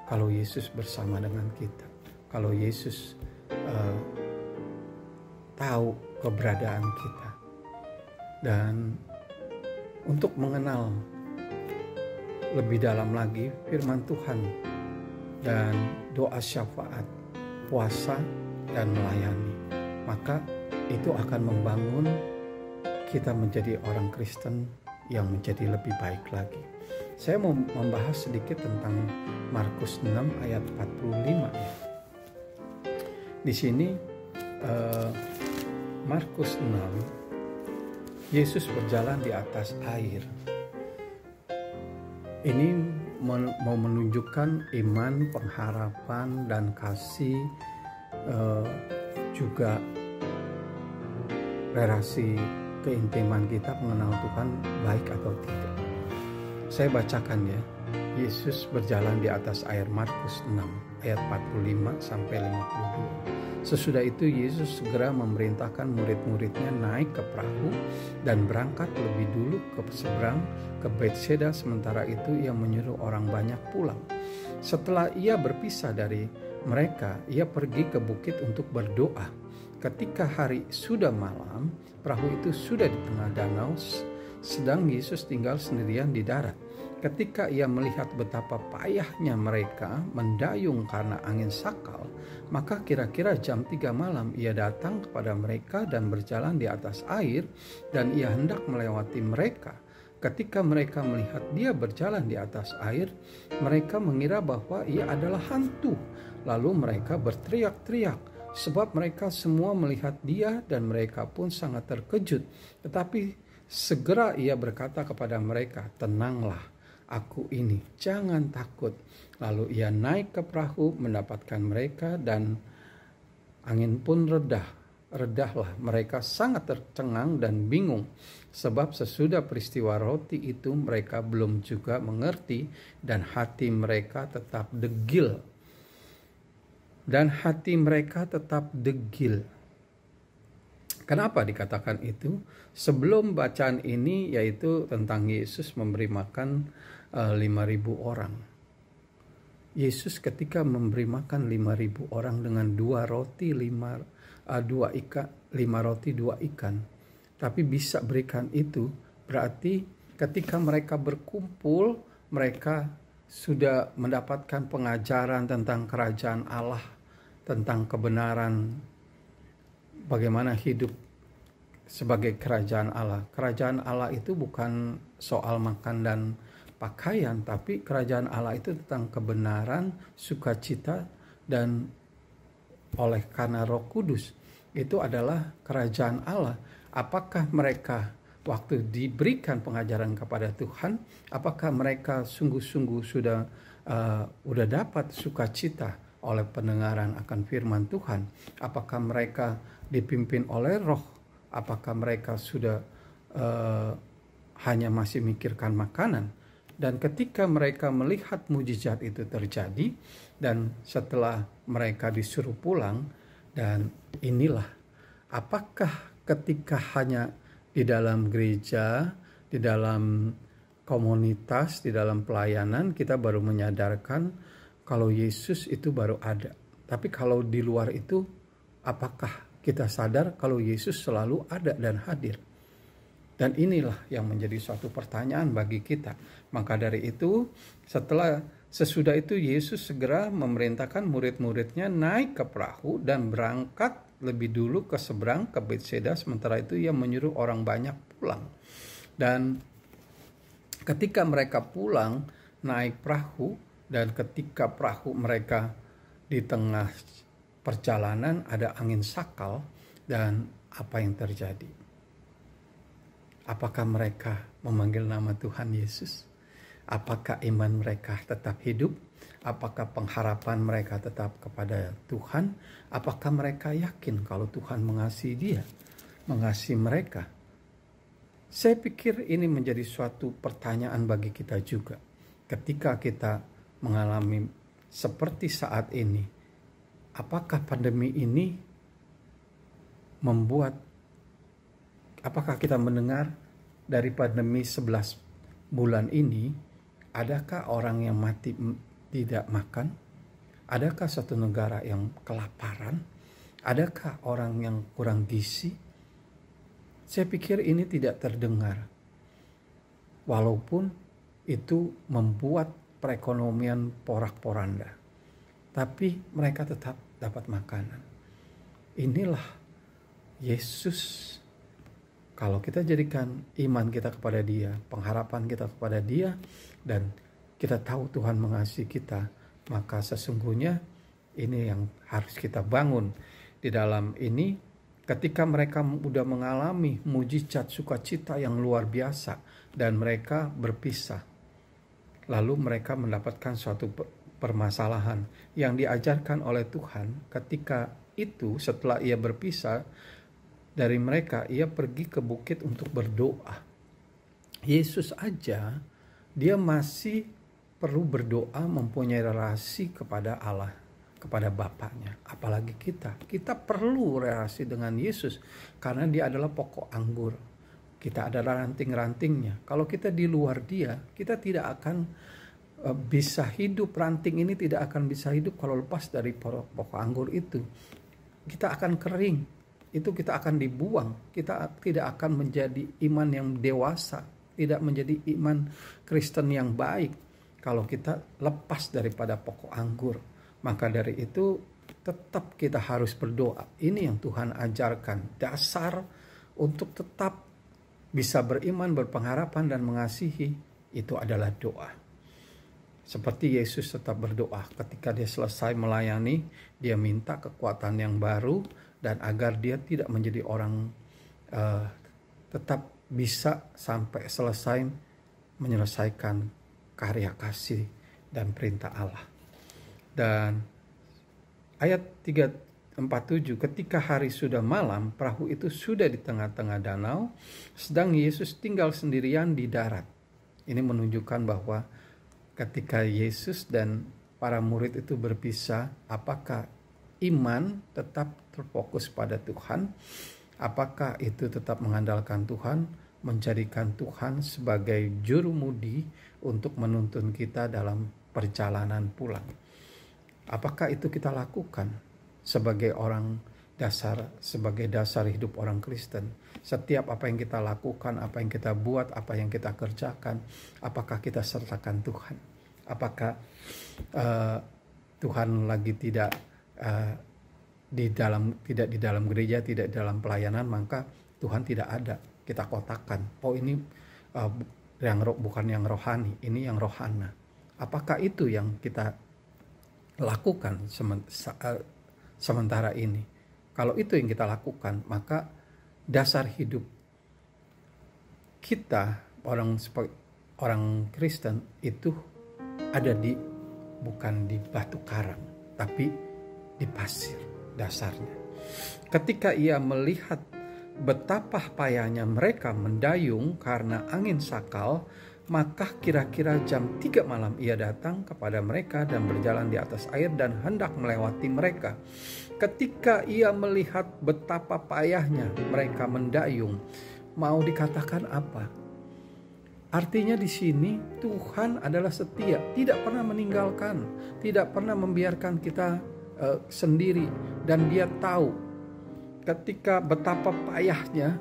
kalau Yesus bersama dengan kita, kalau Yesus tahu keberadaan kita. Dan untuk mengenal lebih dalam lagi firman Tuhan dan doa syafaat, puasa dan melayani, maka itu akan membangun kita menjadi orang Kristen yang menjadi lebih baik lagi. Saya mau membahas sedikit tentang Markus 6 ayat 45. Di sini Markus 6, Yesus berjalan di atas air. Ini mau menunjukkan iman, pengharapan, dan kasih, juga relasi keintiman kita mengenal Tuhan baik atau tidak. Saya bacakan ya. Yesus berjalan di atas air, Markus 6 ayat 45 sampai 52. Sesudah itu Yesus segera memerintahkan murid-muridnya naik ke perahu dan berangkat lebih dulu ke seberang ke Betseda, sementara itu ia menyuruh orang banyak pulang. Setelah ia berpisah dari mereka, ia pergi ke bukit untuk berdoa. Ketika hari sudah malam, perahu itu sudah di tengah danau, sedang Yesus tinggal sendirian di darat. Ketika ia melihat betapa payahnya mereka mendayung karena angin sakal, maka kira-kira jam 3 malam ia datang kepada mereka dan berjalan di atas air, dan ia hendak melewati mereka. Ketika mereka melihat dia berjalan di atas air, mereka mengira bahwa ia adalah hantu. Lalu mereka berteriak-teriak, sebab mereka semua melihat dia dan mereka pun sangat terkejut. Tetapi segera ia berkata kepada mereka, "Tenanglah, aku ini, jangan takut." Lalu ia naik ke perahu mendapatkan mereka dan angin pun redahlah. Mereka sangat tercengang dan bingung, sebab sesudah peristiwa roti itu mereka belum juga mengerti, dan hati mereka tetap degil. Kenapa dikatakan itu? Sebelum bacaan ini, yaitu tentang Yesus memberi makan 5.000 orang. Yesus ketika memberi makan 5.000 orang dengan 5 roti 2 ikan. Tapi bisa berikan itu, berarti ketika mereka berkumpul, mereka sudah mendapatkan pengajaran tentang kerajaan Allah, tentang kebenaran, bagaimana hidup sebagai kerajaan Allah. Kerajaan Allah itu bukan soal makan dan pakaian, tapi kerajaan Allah itu tentang kebenaran, sukacita, dan oleh karena Roh Kudus itu adalah kerajaan Allah. Apakah mereka waktu diberikan pengajaran kepada Tuhan, apakah mereka sungguh-sungguh sudah dapat sukacita oleh pendengaran akan firman Tuhan? Apakah mereka dipimpin oleh Roh? Apakah mereka sudah hanya masih mikirkan makanan? Dan ketika mereka melihat mujizat itu terjadi, dan setelah mereka disuruh pulang, dan inilah, apakah ketika hanya di dalam gereja, di dalam komunitas, di dalam pelayanan, kita baru menyadarkan kalau Yesus itu baru ada. Tapi kalau di luar itu, apakah kita sadar kalau Yesus selalu ada dan hadir? Dan inilah yang menjadi suatu pertanyaan bagi kita. Maka dari itu, sesudah itu Yesus segera memerintahkan murid-muridnya naik ke perahu dan berangkat lebih dulu ke seberang ke Betseda. Sementara itu ia menyuruh orang banyak pulang. Dan ketika mereka pulang naik perahu, dan ketika perahu mereka di tengah perjalanan ada angin sakal, dan apa yang terjadi? Apakah mereka memanggil nama Tuhan Yesus? Apakah iman mereka tetap hidup? Apakah pengharapan mereka tetap kepada Tuhan? Apakah mereka yakin kalau Tuhan mengasihi dia, mengasihi mereka? Saya pikir ini menjadi suatu pertanyaan bagi kita juga. Ketika kita mengalami seperti saat ini, apakah pandemi ini apakah kita mendengar dari pandemi 11 bulan ini, adakah orang yang mati tidak makan? Adakah satu negara yang kelaparan? Adakah orang yang kurang gizi? Saya pikir ini tidak terdengar. Walaupun itu membuat perekonomian porak-poranda, tapi mereka tetap dapat makanan. Inilah Yesus. Kalau kita jadikan iman kita kepada Dia, pengharapan kita kepada Dia, dan kita tahu Tuhan mengasihi kita, maka sesungguhnya ini yang harus kita bangun. Di dalam ini, ketika mereka sudah mengalami mujizat sukacita yang luar biasa dan mereka berpisah, lalu mereka mendapatkan suatu permasalahan yang diajarkan oleh Tuhan. Ketika itu, setelah ia berpisah dari mereka, ia pergi ke bukit untuk berdoa. Yesus aja, dia masih perlu berdoa, mempunyai relasi kepada Allah, kepada Bapaknya. Apalagi kita perlu relasi dengan Yesus karena dia adalah pokok anggur. Kita adalah ranting-rantingnya. Kalau kita di luar dia, kita tidak akan bisa hidup. Ranting ini tidak akan bisa hidup kalau lepas dari pokok anggur itu. Kita akan kering. Itu kita akan dibuang. Kita tidak akan menjadi iman yang dewasa. Tidak menjadi iman Kristen yang baik kalau kita lepas daripada pokok anggur. Maka dari itu tetap kita harus berdoa. Ini yang Tuhan ajarkan. Dasar untuk tetap bisa beriman, berpengharapan, dan mengasihi, itu adalah doa. Seperti Yesus tetap berdoa ketika dia selesai melayani, dia minta kekuatan yang baru, dan agar dia tidak menjadi orang tetap bisa sampai selesai menyelesaikan karya kasih dan perintah Allah. Dan ayat 347, ketika hari sudah malam, perahu itu sudah di tengah-tengah danau, sedang Yesus tinggal sendirian di darat. Ini menunjukkan bahwa ketika Yesus dan para murid itu berpisah, apakah iman tetap terfokus pada Tuhan? Apakah itu tetap mengandalkan Tuhan, menjadikan Tuhan sebagai jurumudi untuk menuntun kita dalam perjalanan pulang? Apakah itu kita lakukan sebagai orang dasar, sebagai dasar hidup orang Kristen? Setiap apa yang kita lakukan, apa yang kita buat, apa yang kita kerjakan, apakah kita sertakan Tuhan? Apakah Tuhan lagi tidak di dalam gereja, tidak di dalam pelayanan, maka Tuhan tidak ada. Kita kotakan, oh ini bukan yang rohani, ini yang rohana. Apakah itu yang kita lakukan sementara ini? Kalau itu yang kita lakukan, maka dasar hidup kita orang Kristen itu ada bukan di batu karang, tapi di pasir dasarnya. Ketika ia melihat betapa payahnya mereka mendayung karena angin sakal, maka kira-kira jam 3 malam ia datang kepada mereka dan berjalan di atas air dan hendak melewati mereka. Ketika ia melihat betapa payahnya mereka mendayung, mau dikatakan apa? Artinya di sini Tuhan adalah setia, tidak pernah meninggalkan, tidak pernah membiarkan kita sendiri, dan Dia tahu ketika betapa payahnya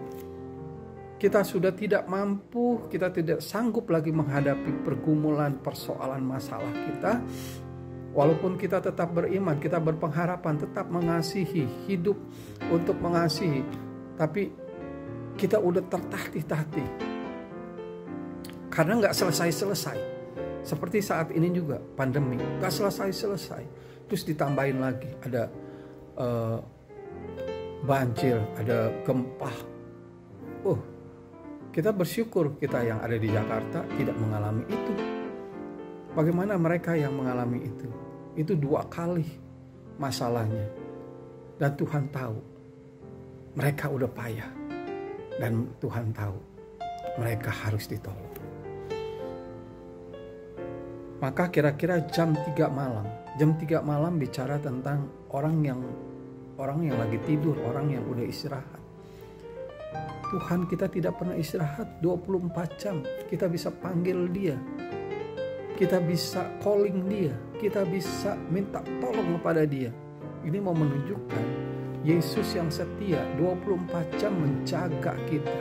kita sudah tidak mampu, kita tidak sanggup lagi menghadapi pergumulan, persoalan, masalah kita. Walaupun kita tetap beriman, kita berpengharapan, tetap mengasihi, hidup untuk mengasihi, tapi kita udah tertatih-tatih karena nggak selesai-selesai. Seperti saat ini juga pandemi, nggak selesai-selesai. Terus ditambahin lagi ada banjir, ada gempa. Kita bersyukur kita yang ada di Jakarta tidak mengalami itu. Bagaimana mereka yang mengalami itu? Itu 2 kali masalahnya. Dan Tuhan tahu mereka udah payah. Dan Tuhan tahu mereka harus ditolong. Maka kira-kira jam 3 malam. Jam 3 malam bicara tentang orang yang lagi tidur, orang yang udah istirahat. Tuhan kita tidak pernah istirahat 24 jam. Kita bisa panggil dia. Kita bisa calling dia. Kita bisa minta tolong kepada dia. Ini mau menunjukkan Yesus yang setia 24 jam menjaga kita,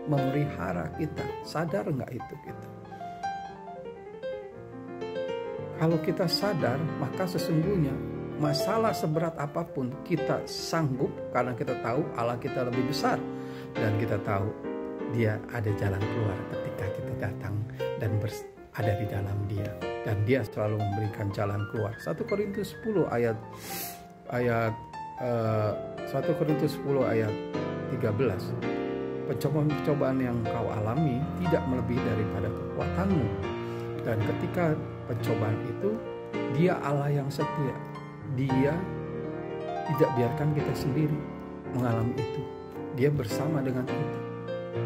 memelihara kita. Sadar nggak itu kita? Kalau kita sadar, maka sesungguhnya masalah seberat apapun kita sanggup, karena kita tahu Allah kita lebih besar. Dan kita tahu dia ada jalan keluar ketika kita datang dan ada di dalam dia. Dan dia selalu memberikan jalan keluar. 1 Korintus 10 ayat 13. Pencobaan yang kau alami tidak melebihi daripada kekuatanmu. Dan ketika pencobaan itu, dia Allah yang setia. Dia tidak biarkan kita sendiri mengalami itu. Dia bersama dengan kita.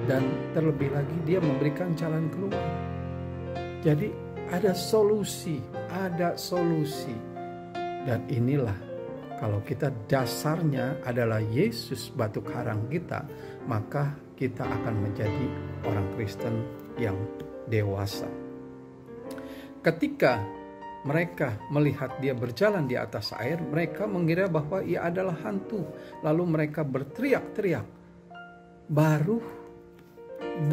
Dan terlebih lagi dia memberikan jalan keluar. Jadi ada solusi. Dan inilah, kalau kita dasarnya adalah Yesus batu karang kita, maka kita akan menjadi orang Kristen yang dewasa. Ketika mereka melihat dia berjalan di atas air, mereka mengira bahwa ia adalah hantu. Lalu mereka berteriak-teriak. Baru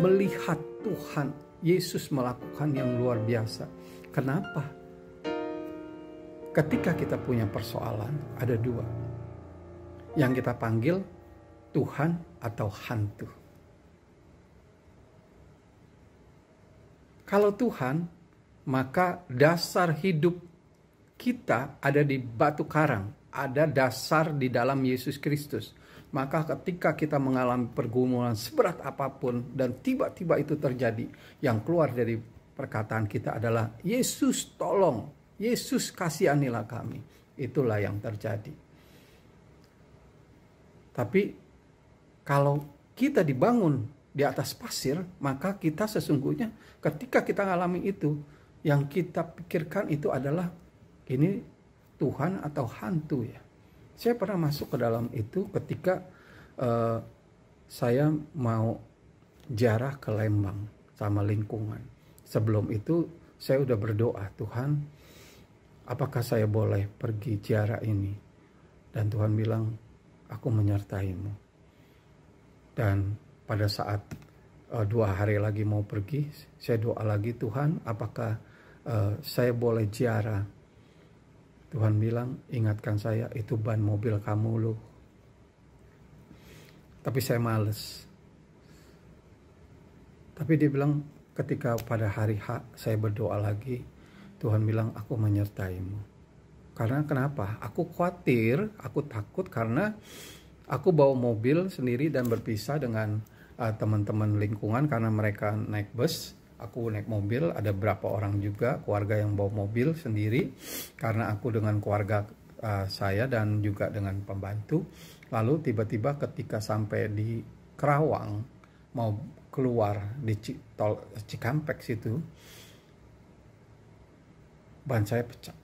melihat Tuhan Yesus melakukan yang luar biasa. Kenapa? Ketika kita punya persoalan, ada dua. Yang kita panggil Tuhan atau hantu. Kalau Tuhan, maka dasar hidup kita ada di batu karang, ada dasar di dalam Yesus Kristus. Maka ketika kita mengalami pergumulan seberat apapun dan tiba-tiba itu terjadi, yang keluar dari perkataan kita adalah Yesus tolong, Yesus kasihanilah kami. Itulah yang terjadi. Tapi kalau kita dibangun di atas pasir, maka kita sesungguhnya ketika kita mengalami itu, yang kita pikirkan itu adalah ini Tuhan atau hantu ya. Saya pernah masuk ke dalam itu ketika saya mau ziarah ke Lembang sama lingkungan. Sebelum itu saya udah berdoa, Tuhan, apakah saya boleh pergi ziarah ini? Dan Tuhan bilang, aku menyertaimu. Dan pada saat 2 hari lagi mau pergi, saya doa lagi, Tuhan, apakah saya boleh ziarah? Tuhan bilang, ingatkan saya, itu ban mobil kamu loh. Tapi saya males. Tapi dia bilang, ketika pada hari H saya berdoa lagi, Tuhan bilang, aku menyertaimu. Karena kenapa? Aku khawatir, aku takut karena aku bawa mobil sendiri dan berpisah dengan teman-teman lingkungan karena mereka naik bus. Aku naik mobil, ada berapa orang juga keluarga yang bawa mobil sendiri. Karena aku dengan keluarga saya dan juga dengan pembantu. Lalu tiba-tiba ketika sampai di Kerawang, mau keluar di tol Cikampek situ, ban saya pecah.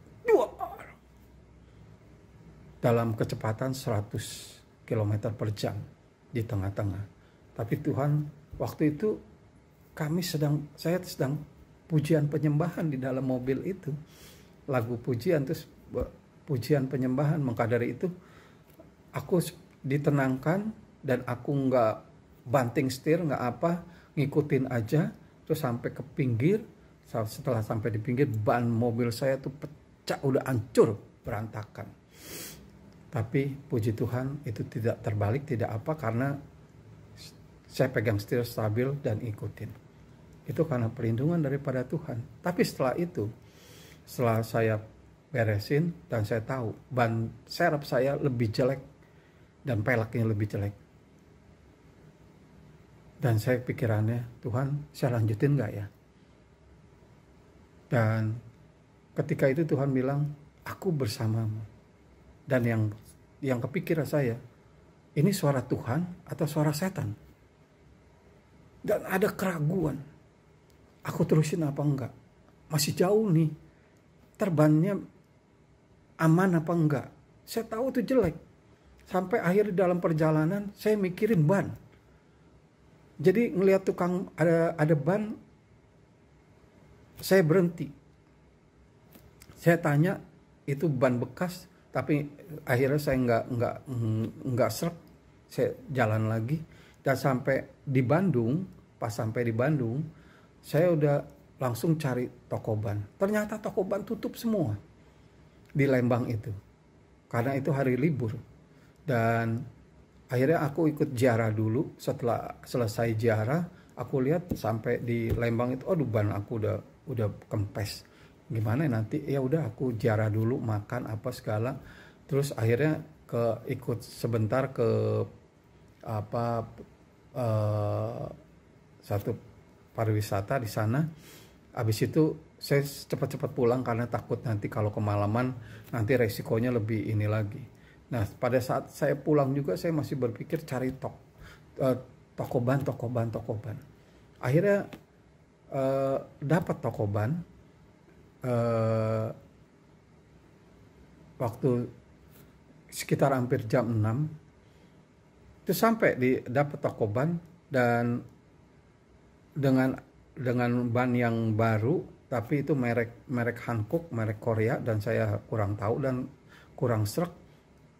Dalam kecepatan 100 km per jam di tengah-tengah. Tapi Tuhan, waktu itu saya sedang pujian penyembahan di dalam mobil itu. Lagu pujian, terus pujian penyembahan. Maka dari itu aku ditenangkan dan aku nggak banting setir, nggak apa, ngikutin aja. Terus sampai ke pinggir. Setelah sampai di pinggir, ban mobil saya tuh pecah, udah hancur, berantakan. Tapi puji Tuhan itu tidak terbalik, tidak apa, karena saya pegang setir stabil dan ikutin. Itu karena perlindungan daripada Tuhan. Tapi setelah itu, setelah saya beresin dan saya tahu ban serep saya lebih jelek dan peleknya lebih jelek. Dan saya pikirannya, Tuhan, saya lanjutin gak ya? Dan ketika itu Tuhan bilang, aku bersamamu. Dan yang kepikiran saya, ini suara Tuhan atau suara setan? Dan ada keraguan. Aku terusin apa enggak? Masih jauh nih. Terbannya aman apa enggak? Saya tahu itu jelek. Sampai akhir dalam perjalanan saya mikirin ban. Jadi ngelihat tukang ada ban, saya berhenti. Saya tanya, itu ban bekas, tapi akhirnya saya nggak srek. Saya jalan lagi dan sampai di Bandung. Pas sampai di Bandung, saya udah langsung cari toko ban. Ternyata toko ban tutup semua di Lembang itu, karena itu hari libur. Dan akhirnya aku ikut ziarah dulu. Setelah selesai ziarah, aku lihat sampai di Lembang itu, aduh ban aku udah kempes. Gimana nanti? Ya udah aku ziarah dulu, makan apa segala. Terus akhirnya ikut sebentar ke satu pariwisata di sana. Habis itu saya cepat-cepat pulang karena takut nanti kalau kemalaman nanti resikonya lebih ini lagi. Nah, pada saat saya pulang juga saya masih berpikir cari toko ban. Akhirnya dapat toko ban. Waktu sekitar hampir jam 6 itu sampai dapat toko ban, dan dengan ban yang baru, tapi itu merek Hankook, merek Korea, dan saya kurang tahu dan kurang srek.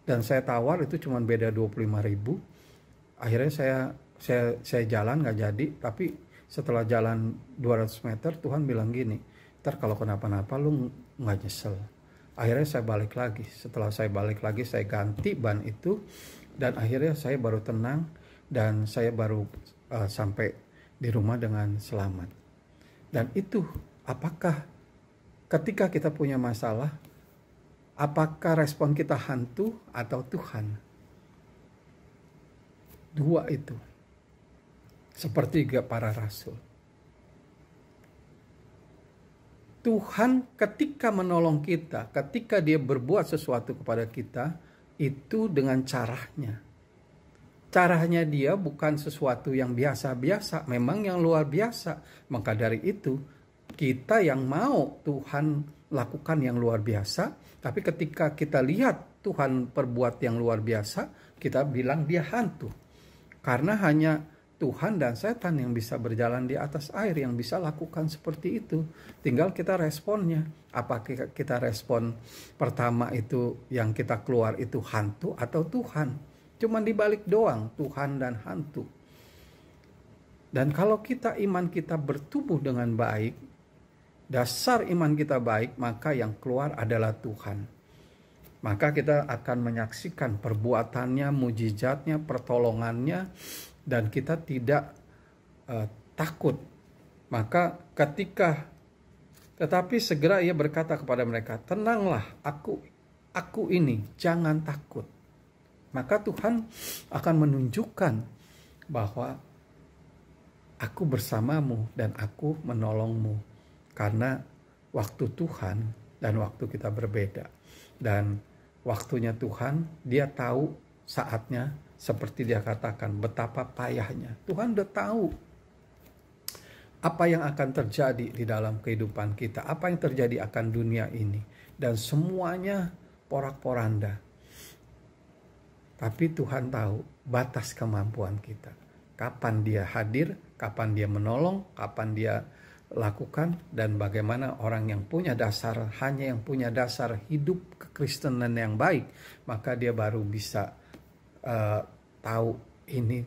Dan saya tawar, itu cuma beda 25.000. Akhirnya saya jalan nggak jadi. Tapi setelah jalan 200 meter, Tuhan bilang gini, ntar kalau kenapa-napa lu nggak nyesel. Akhirnya saya balik lagi. Setelah saya balik lagi, saya ganti ban itu. Dan akhirnya saya baru tenang. Dan saya baru sampai di rumah dengan selamat. Dan itu, apakah ketika kita punya masalah, apakah respon kita hantu atau Tuhan? Dua itu. Seperti para rasul. Tuhan ketika menolong kita, ketika dia berbuat sesuatu kepada kita, itu dengan caranya. Caranya dia bukan sesuatu yang biasa-biasa, memang yang luar biasa. Maka dari itu, kita yang mau Tuhan lakukan yang luar biasa, tapi ketika kita lihat Tuhan perbuat yang luar biasa, kita bilang dia hantu. Karena hanya Tuhan dan setan yang bisa berjalan di atas air, yang bisa lakukan seperti itu. Tinggal kita responnya. Apakah kita respon pertama itu yang kita keluar itu hantu atau Tuhan? Cuman dibalik doang, Tuhan dan hantu. Dan kalau iman kita bertumbuh dengan baik, dasar iman kita baik, maka yang keluar adalah Tuhan. Maka kita akan menyaksikan perbuatannya, mujizatnya, pertolongannya, dan kita tidak takut. Maka tetapi segera ia berkata kepada mereka, tenanglah, aku ini, jangan takut. Maka Tuhan akan menunjukkan bahwa aku bersamamu dan aku menolongmu. Karena waktu Tuhan dan waktu kita berbeda. Dan waktunya Tuhan, dia tahu saatnya, seperti dia katakan, betapa payahnya. Tuhan udah tahu apa yang akan terjadi di dalam kehidupan kita. Apa yang terjadi akan dunia ini. Dan semuanya porak-poranda. Tapi Tuhan tahu batas kemampuan kita. Kapan dia hadir, kapan dia menolong, kapan dia lakukan, dan bagaimana orang yang punya dasar, hanya yang punya dasar hidup kekristenan yang baik, maka dia baru bisa tahu ini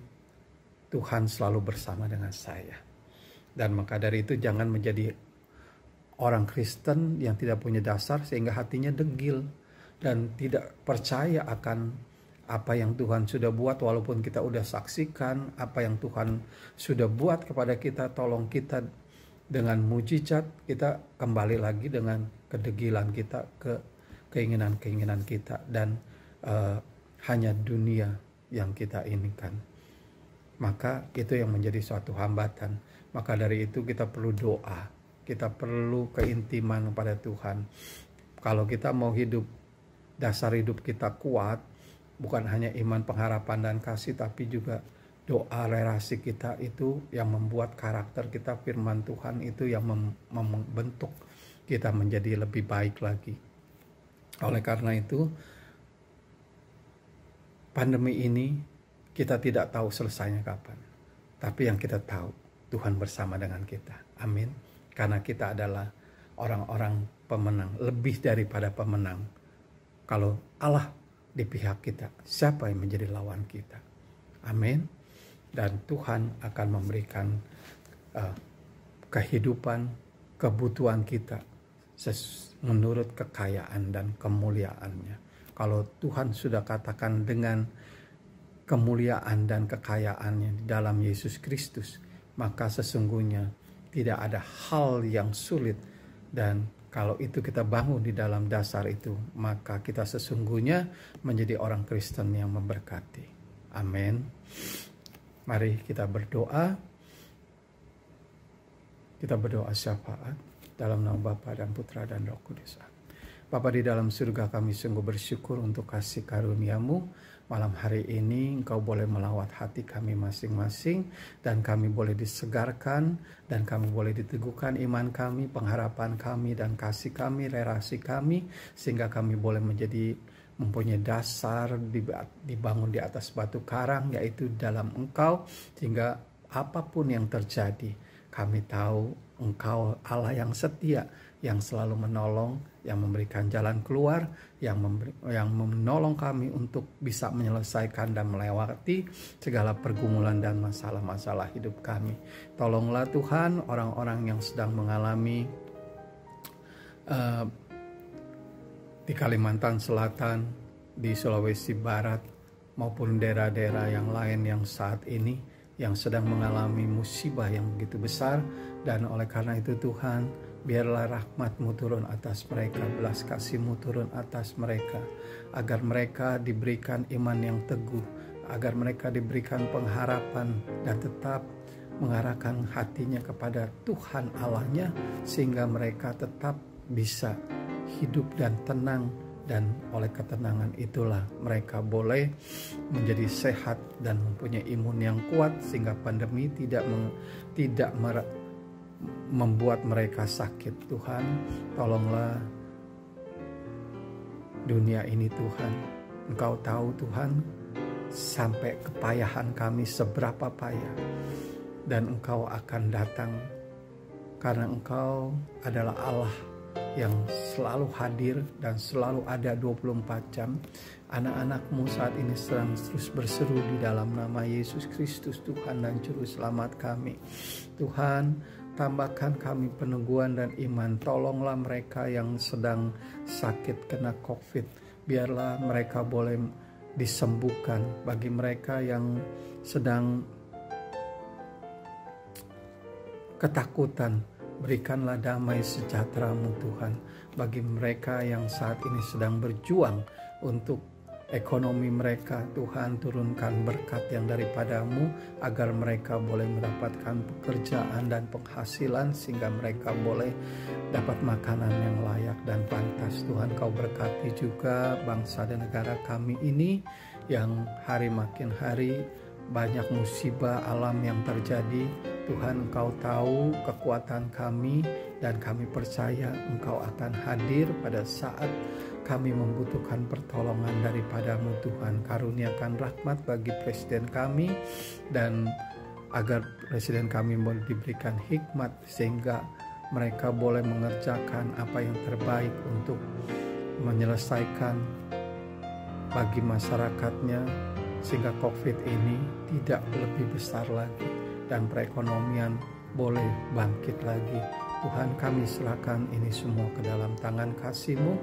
Tuhan selalu bersama dengan saya. Dan maka dari itu jangan menjadi orang Kristen yang tidak punya dasar sehingga hatinya degil dan tidak percaya akan apa yang Tuhan sudah buat, walaupun kita udah saksikan apa yang Tuhan sudah buat kepada kita, tolong kita dengan mujizat, kita kembali lagi dengan kedegilan kita, ke keinginan-keinginan kita, dan hanya dunia yang kita inginkan. Maka itu yang menjadi suatu hambatan. Maka dari itu kita perlu doa, kita perlu keintiman kepada Tuhan. Kalau kita mau hidup, dasar hidup kita kuat, bukan hanya iman, pengharapan, dan kasih, tapi juga doa relasi kita itu yang membuat karakter kita, firman Tuhan itu yang membentuk kita menjadi lebih baik lagi. Oleh karena itu, pandemi ini kita tidak tahu selesainya kapan. Tapi yang kita tahu, Tuhan bersama dengan kita. Amin. Karena kita adalah orang-orang pemenang, lebih daripada pemenang. Kalau Allah di pihak kita, siapa yang menjadi lawan kita? Amin. Dan Tuhan akan memberikan kehidupan, kebutuhan kita menurut kekayaan dan kemuliaannya. Kalau Tuhan sudah katakan dengan kemuliaan dan kekayaannya di dalam Yesus Kristus, maka sesungguhnya tidak ada hal yang sulit. Dan kalau itu kita bangun di dalam dasar itu, maka kita sesungguhnya menjadi orang Kristen yang memberkati. Amin. Mari kita berdoa. Kita berdoa syafaat dalam nama Bapa dan Putra dan Roh Kudus. Bapa di dalam surga, kami sungguh bersyukur untuk kasih karunia-Mu. Malam hari ini Engkau boleh melawat hati kami masing-masing, dan kami boleh disegarkan, dan kami boleh diteguhkan iman kami, pengharapan kami, dan kasih kami, relasi kami, sehingga kami boleh mempunyai dasar dibangun di atas batu karang, yaitu dalam Engkau, sehingga apapun yang terjadi, kami tahu Engkau Allah yang setia, yang selalu menolong, yang memberikan jalan keluar, yang menolong kami untuk bisa menyelesaikan dan melewati segala pergumulan dan masalah-masalah hidup kami. Tolonglah Tuhan orang-orang yang sedang mengalami di Kalimantan Selatan, di Sulawesi Barat, maupun daerah-daerah yang lain yang saat ini yang sedang mengalami musibah yang begitu besar. Dan oleh karena itu Tuhan, biarlah rahmat-Mu turun atas mereka, belas kasih-Mu turun atas mereka, agar mereka diberikan iman yang teguh, agar mereka diberikan pengharapan dan tetap mengarahkan hatinya kepada Tuhan Allahnya, sehingga mereka tetap bisa hidup dan tenang, dan oleh ketenangan itulah mereka boleh menjadi sehat dan mempunyai imun yang kuat, sehingga pandemi tidak membuat mereka sakit. Tuhan, tolonglah dunia ini Tuhan. Engkau tahu Tuhan, sampai kepayahan kami seberapa payah, dan Engkau akan datang, karena Engkau adalah Allah yang selalu hadir dan selalu ada 24 jam. Anak-anak-Mu saat ini sedang terus berseru di dalam nama Yesus Kristus, Tuhan dan Juru Selamat kami. Tuhan, tambahkan kami peneguhan dan iman. Tolonglah mereka yang sedang sakit kena COVID. Biarlah mereka boleh disembuhkan. Bagi mereka yang sedang ketakutan, berikanlah damai sejahtera-Mu Tuhan. Bagi mereka yang saat ini sedang berjuang untuk ekonomi mereka, Tuhan, turunkan berkat yang daripada-Mu, agar mereka boleh mendapatkan pekerjaan dan penghasilan, sehingga mereka boleh dapat makanan yang layak dan pantas. Tuhan, Kau berkati juga bangsa dan negara kami ini, yang hari makin hari banyak musibah alam yang terjadi. Tuhan, Engkau tahu kekuatan kami, dan kami percaya Engkau akan hadir pada saat kami membutuhkan pertolongan daripada-Mu Tuhan. Karuniakan rahmat bagi presiden kami, dan agar presiden kami boleh diberikan hikmat, sehingga mereka boleh mengerjakan apa yang terbaik untuk menyelesaikan bagi masyarakatnya, sehingga COVID ini tidak lebih besar lagi, dan perekonomian boleh bangkit lagi. Tuhan, kami serahkan ini semua ke dalam tangan kasih-Mu.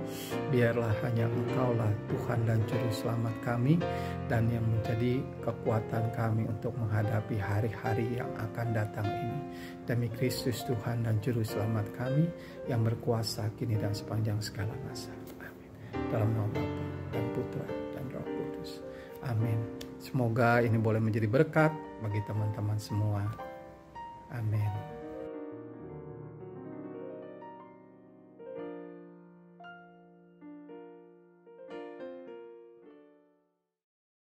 Biarlah hanya Engkaulah Tuhan dan Juru Selamat kami, dan yang menjadi kekuatan kami untuk menghadapi hari-hari yang akan datang ini. Demi Kristus Tuhan dan Juru Selamat kami, yang berkuasa kini dan sepanjang segala masa. Amin. Dalam nama Bapa dan Putra dan Roh Kudus. Amin. Semoga ini boleh menjadi berkat bagi teman-teman semua. Amin.